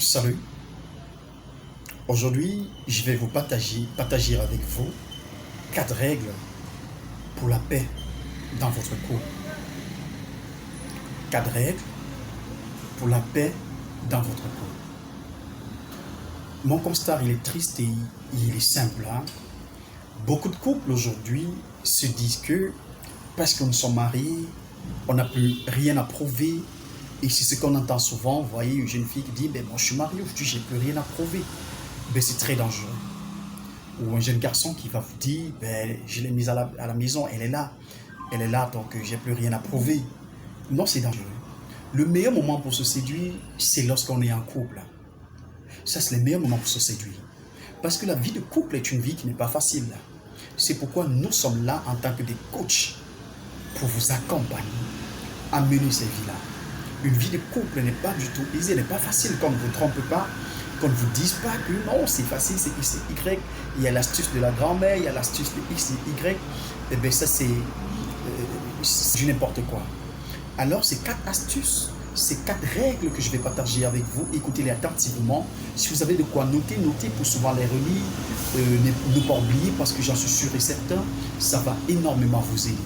Salut, aujourd'hui je vais vous partager avec vous 4 règles pour la paix dans votre couple. 4 règles pour la paix dans votre couple. Mon constat il est triste et il est simple. Beaucoup de couples aujourd'hui se disent que parce que nous sommes mariés, on n'a plus rien à prouver. Et c'est ce qu'on entend souvent, vous voyez, une jeune fille qui dit, ben moi je suis marié aujourd'hui, j'ai plus rien à prouver. Ben c'est très dangereux. Ou un jeune garçon qui va vous dire, ben je l'ai mise à la maison, elle est là, donc j'ai plus rien à prouver. Non, c'est dangereux. Le meilleur moment pour se séduire, c'est lorsqu'on est en couple. Ça, c'est le meilleur moment pour se séduire. Parce que la vie de couple est une vie qui n'est pas facile. C'est pourquoi nous sommes là en tant que des coachs pour vous accompagner à mener ces vies-là. Une vie de couple n'est pas du tout aisée, n'est pas facile, qu'on ne vous trompe pas, qu'on ne vous dise pas que non, c'est facile, c'est X, c'est Y. Il y a l'astuce de la grand-mère, il y a l'astuce de X et Y. Et bien ça, c'est du n'importe quoi. Alors, ces 4 astuces, ces 4 règles que je vais partager avec vous, écoutez-les attentivement. Si vous avez de quoi noter, notez pour souvent les relire. Ne pas oublier parce que j'en suis sûr et certain, ça va énormément vous aider.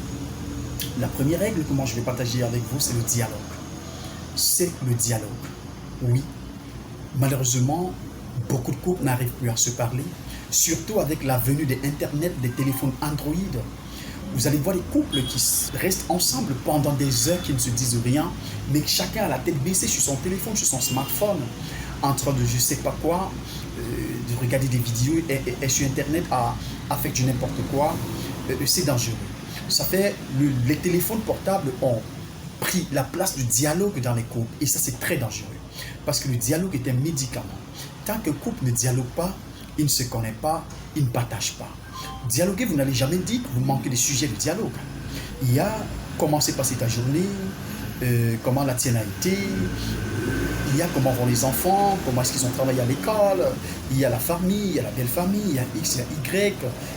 La première règle que moi je vais partager avec vous, c'est le dialogue. C'est le dialogue. Oui, malheureusement, beaucoup de couples n'arrivent plus à se parler, surtout avec la venue des Internet, des téléphones Android. Vous allez voir les couples qui restent ensemble pendant des heures, qui ne se disent rien, mais chacun a la tête baissée sur son téléphone, sur son smartphone, en train de je ne sais pas quoi, de regarder des vidéos et sur Internet à faire du n'importe quoi. C'est dangereux. Ça fait, les téléphones portables ont pris la place du dialogue dans les couples. Et ça, c'est très dangereux. Parce que le dialogue est un médicament. Tant qu'un couple ne dialogue pas, il ne se connaît pas, il ne partage pas. Dialoguer, vous n'allez jamais dire que vous manquez de sujets de dialogue. Il y a comment s'est passée ta journée, comment la tienne a été, il y a comment vont les enfants, comment est-ce qu'ils ont travaillé à l'école, il y a la famille, il y a la belle famille, il y a X, il y a Y,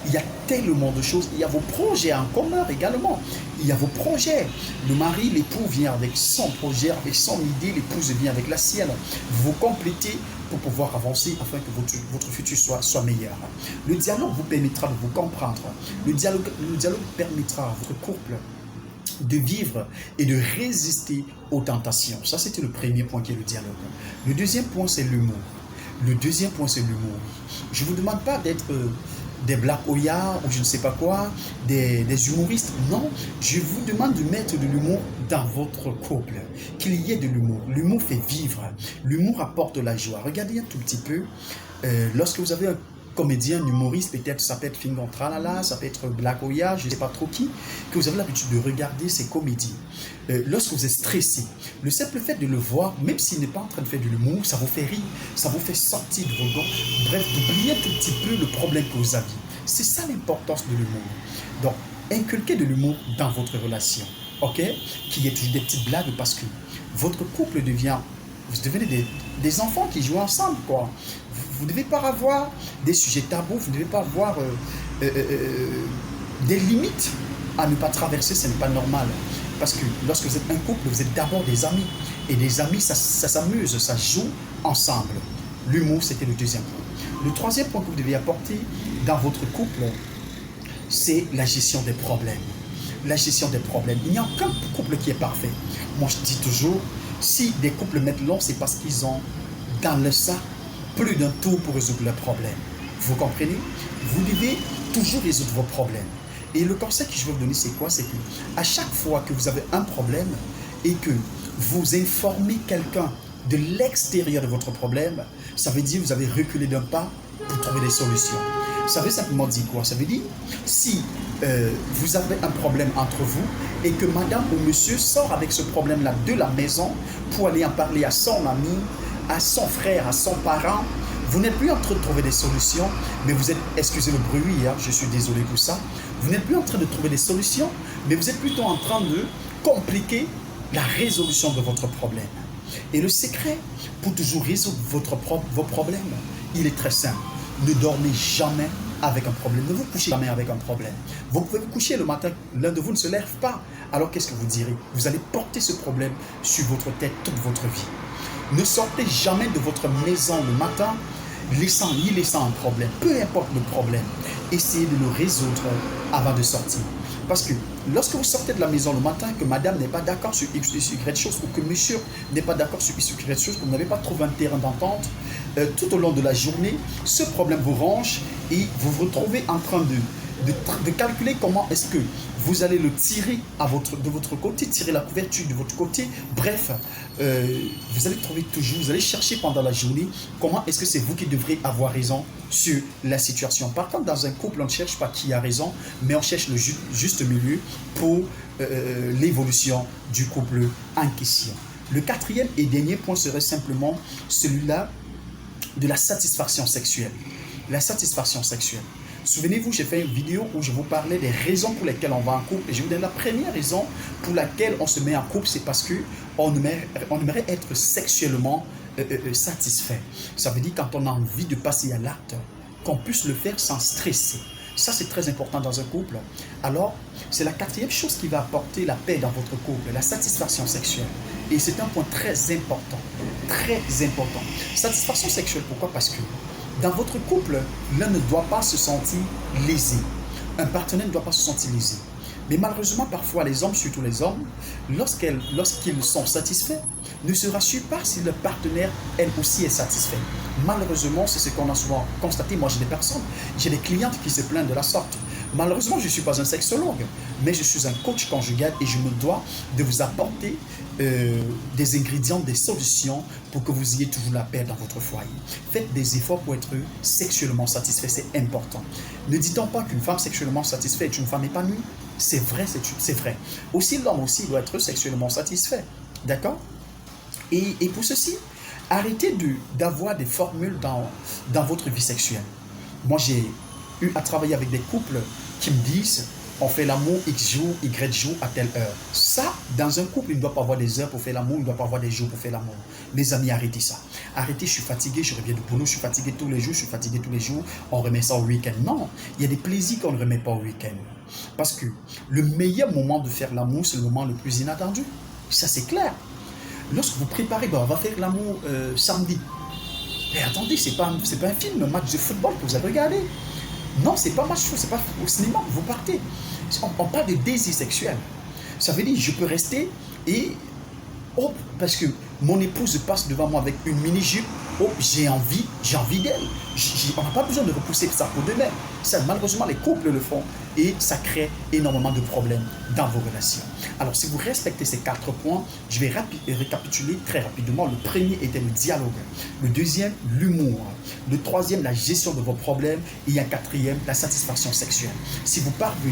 il y a tellement de choses. Il y a vos projets en commun également. Il y a vos projets. Le mari, l'époux vient avec son projet, avec son idée, l'épouse vient avec la sienne. Vous vous complétez pour pouvoir avancer afin que votre futur soit meilleur. Le dialogue vous permettra de vous comprendre. Le dialogue permettra à votre couple de vivre et de résister aux tentations. Ça, c'était le premier point qui est le dialogue. Le deuxième point, c'est l'humour. Le deuxième point, c'est l'humour. Je ne vous demande pas d'être des blaguoyards ou je ne sais pas quoi, des humoristes. Non, je vous demande de mettre de l'humour dans votre couple. Qu'il y ait de l'humour. L'humour fait vivre. L'humour apporte la joie. Regardez un tout petit peu. Lorsque vous avez un comédien, un humoriste, peut-être ça peut être Fingon Tralala, ça peut être Black Oya, je ne sais pas trop qui, que vous avez l'habitude de regarder ces comédies. Lorsque vous êtes stressé, le simple fait de le voir, même s'il n'est pas en train de faire de l'humour, ça vous fait rire, ça vous fait sortir de vos gants, bref, d'oublier un tout petit peu le problème que vous aviez. C'est ça l'importance de l'humour. Donc, inculquez de l'humour dans votre relation, ok? Qu'il y ait toujours des petites blagues parce que votre couple devient, vous devenez des enfants qui jouent ensemble, quoi. Vous ne devez pas avoir des sujets tabous, vous ne devez pas avoir des limites à ne pas traverser, ce n'est pas normal. Parce que lorsque vous êtes un couple, vous êtes d'abord des amis. Et des amis, ça s'amuse, ça joue ensemble. L'humour, c'était le deuxième point. Le troisième point que vous devez apporter dans votre couple, c'est la gestion des problèmes. La gestion des problèmes. Il n'y a aucun couple qui est parfait. Moi, je dis toujours, si des couples mettent long, c'est parce qu'ils ont dans le sac plus d'un tour pour résoudre leurs problèmes. Vous comprenez? Vous devez toujours résoudre vos problèmes. Et le conseil que je vais vous donner, c'est quoi? C'est que à chaque fois que vous avez un problème et que vous informez quelqu'un de l'extérieur de votre problème, ça veut dire que vous avez reculé d'un pas pour trouver des solutions. Ça veut simplement dire quoi? Ça veut dire si vous avez un problème entre vous et que madame ou monsieur sort avec ce problème-là de la maison pour aller en parler à son ami, à son frère, à son parent, vous n'êtes plus en train de trouver des solutions, mais vous êtes, excusez le bruit, je suis désolé pour ça, vous n'êtes plus en train de trouver des solutions, mais vous êtes plutôt en train de compliquer la résolution de votre problème. Et le secret pour toujours résoudre vos problèmes, il est très simple. Ne dormez jamais avec un problème. Ne vous couchez jamais avec un problème. Vous pouvez vous coucher le matin, l'un de vous ne se lève pas. Alors qu'est-ce que vous direz? Vous allez porter ce problème sur votre tête toute votre vie. Ne sortez jamais de votre maison le matin y laissant un problème. Peu importe le problème, essayez de le résoudre avant de sortir. Parce que lorsque vous sortez de la maison le matin, que madame n'est pas d'accord sur X ou Y chose, ou que monsieur n'est pas d'accord sur X ou Y chose, que vous n'avez pas trouvé un terrain d'entente, tout au long de la journée, ce problème vous ronge et vous vous retrouvez en train de calculer comment est-ce que vous allez le tirer de votre côté, tirer la couverture de votre côté. Bref, vous allez trouver toujours, vous allez chercher pendant la journée comment est-ce que c'est vous qui devrez avoir raison sur la situation. Par contre, dans un couple, on ne cherche pas qui a raison, mais on cherche le juste milieu pour l'évolution du couple en question. Le quatrième et dernier point serait simplement celui-là de la satisfaction sexuelle. La satisfaction sexuelle. Souvenez-vous, j'ai fait une vidéo où je vous parlais des raisons pour lesquelles on va en couple. Et je vous donne la première raison pour laquelle on se met en couple, c'est parce qu'on aimerait être sexuellement satisfait. Ça veut dire quand on a envie de passer à l'acte, qu'on puisse le faire sans stresser. Ça, c'est très important dans un couple. Alors, c'est la quatrième chose qui va apporter la paix dans votre couple, la satisfaction sexuelle. Et c'est un point très important. Très important. Satisfaction sexuelle, pourquoi? Parce que dans votre couple, l'un ne doit pas se sentir lésé. Un partenaire ne doit pas se sentir lésé. Mais malheureusement, parfois, les hommes, surtout les hommes, lorsqu'ils sont satisfaits, ne se rassurent pas si le partenaire, elle aussi, est satisfait. Malheureusement, c'est ce qu'on a souvent constaté. Moi, j'ai des clientes qui se plaignent de la sorte. Malheureusement, je ne suis pas un sexologue, mais je suis un coach conjugal et je me dois de vous apporter des ingrédients, des solutions pour que vous ayez toujours la paix dans votre foyer. Faites des efforts pour être sexuellement satisfait, c'est important. Ne dit-on pas qu'une femme sexuellement satisfaite est une femme épanouie? C'est vrai, c'est vrai. Aussi, l'homme aussi doit être sexuellement satisfait. D'accord? Et pour ceci, arrêtez d'avoir des formules dans votre vie sexuelle. Moi, j'ai eu à travailler avec des couples qui me disent on fait l'amour X jours, Y jours à telle heure. Ça, dans un couple, il ne doit pas avoir des heures pour faire l'amour, il ne doit pas avoir des jours pour faire l'amour. Mes amis, arrêtez ça. Arrêtez, je suis fatigué, je reviens du boulot, je suis fatigué tous les jours, je suis fatigué tous les jours, on remet ça au week-end. Non, il y a des plaisirs qu'on ne remet pas au week-end. Parce que le meilleur moment de faire l'amour, c'est le moment le plus inattendu. Ça, c'est clair. Lorsque vous préparez, on va faire l'amour samedi. Mais attendez, c'est pas un film, un match de football que vous avez regardé. Non, c'est pas match, c'est pas au cinéma, vous partez. On parle de désir sexuel. Ça veut dire, je peux rester et, oh, parce que mon épouse passe devant moi avec une mini-jupe, oh, j'ai envie d'elle. On n'a pas besoin de repousser ça pour demain. Ça, malheureusement, les couples le font et ça crée énormément de problèmes dans vos relations. Alors, si vous respectez ces 4 points, je vais récapituler très rapidement. Le premier était le dialogue. Le deuxième, l'humour. Le troisième, la gestion de vos problèmes. Et un quatrième, la satisfaction sexuelle. Si vous parvenez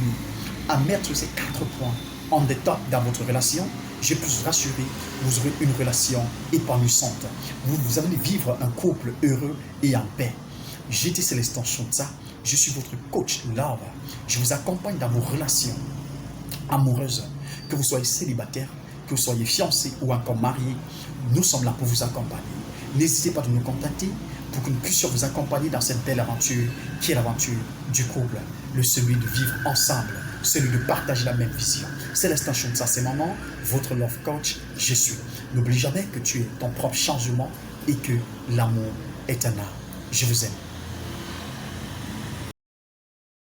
à mettre ces 4 points en the top dans votre relation, je peux vous rassurer, vous aurez une relation épanouissante. Vous allez vivre un couple heureux et en paix. J'étais Célestin Chonza, je suis votre coach love. Je vous accompagne dans vos relations amoureuses. Que vous soyez célibataire, que vous soyez fiancé ou encore marié, nous sommes là pour vous accompagner. N'hésitez pas de nous contacter pour que nous puissions vous accompagner dans cette belle aventure qui est l'aventure du couple, celui de vivre ensemble, celui de partager la même vision. Célestin Chonza, c'est mon nom, votre love coach, je suis. N'oublie jamais que tu es ton propre changement et que l'amour est un art. Je vous aime.